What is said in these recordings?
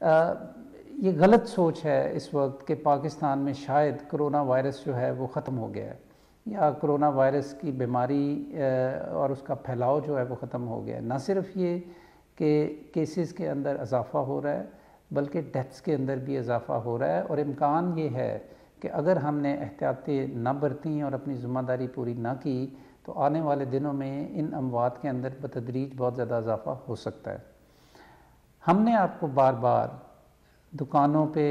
یہ غلط سوچ ہے اس وقت کہ پاکستان میں شاید کرونا وائرس جو ہے وہ ختم ہو گیا ہے، یا کرونا وائرس کی بیماری اور اس کا پھیلاؤ جو ہے وہ ختم ہو گیا ہے۔ نہ صرف یہ کہ کیسز کے اندر اضافہ ہو رہا ہے بلکہ ڈیتھس کے اندر بھی اضافہ ہو رہا ہے، اور امکان یہ ہے کہ اگر ہم نے احتیاطی نہ برتیں اور اپنی ذمہ داری پوری نہ کی تو آنے والے دنوں میں ان اموات کے اندر بتدریج بہت زیادہ اضافہ ہو سکتا ہے۔ ہم نے آپ کو بار بار دکانوں پہ،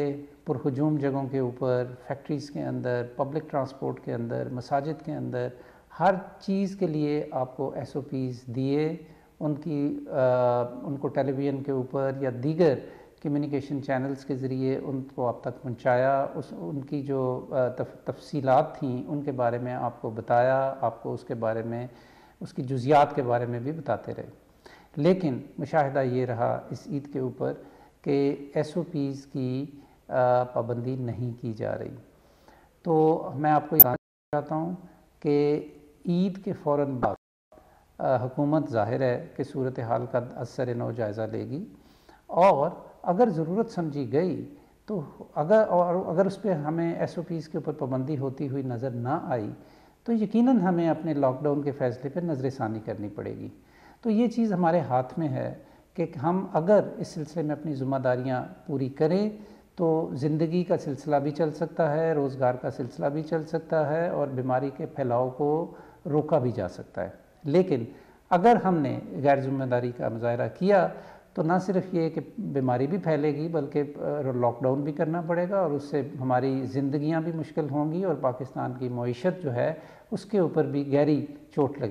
پرہجوم جگہوں کے اوپر، فیکٹریز کے اندر، پبلک ٹرانسپورٹ کے اندر، مساجد کے اندر، ہر چیز کے لیے آپ کو ایس او پیز دیے، ان کو ٹیلی ویژن کے اوپر یا دیگر کمیونیکیشن چینلز کے ذریعے ان کو آپ تک پہنچایا، ان کی جو تفصیلات تھیں ان کے بارے میں آپ کو بتایا، آپ کو اس کے بارے میں، اس کی جزیات کے بارے میں بھی بتاتے رہے۔ لیکن مشاہدہ یہ رہا اس عید کے اوپر کہ ایس او پیز کی پابندی نہیں کی جا رہی۔ تو میں آپ کو یہ بتانا چاہتا ہوں کہ عید کے فوراً بعد حکومت ظاہر ہے کہ صورتحال کا از سر نو جائزہ لے گی، اور اگر ضرورت سمجھی گئی تو اگر اس پہ ہمیں ایس او پیز کے اوپر پابندی ہوتی ہوئی نظر نہ آئی تو یقیناً ہمیں اپنے لاک ڈاؤن کے فیصلے پہ نظر ثانی کرنی پڑے گی۔ تو یہ چیز ہمارے ہاتھ میں ہے کہ ہم اگر اس سلسلے میں اپنی ذمہ داریاں پوری کریں تو زندگی کا سلسلہ بھی چل سکتا ہے، روزگار کا سلسلہ بھی چل سکتا ہے، اور بیماری کے پھیلاؤ کو روکا بھی جا سکتا ہے۔ لیکن اگر ہم نے غیر ذمہ داری کا مظاہرہ کیا تو نہ صرف یہ کہ بیماری بھی پھیلے گی بلکہ لاک ڈاؤن بھی کرنا پڑے گا، اور اس سے ہماری زندگیاں بھی مشکل ہوں گی، اور پاکستان کی معیشت جو ہے اس کے اوپر بھی گہری چوٹ لگے گی۔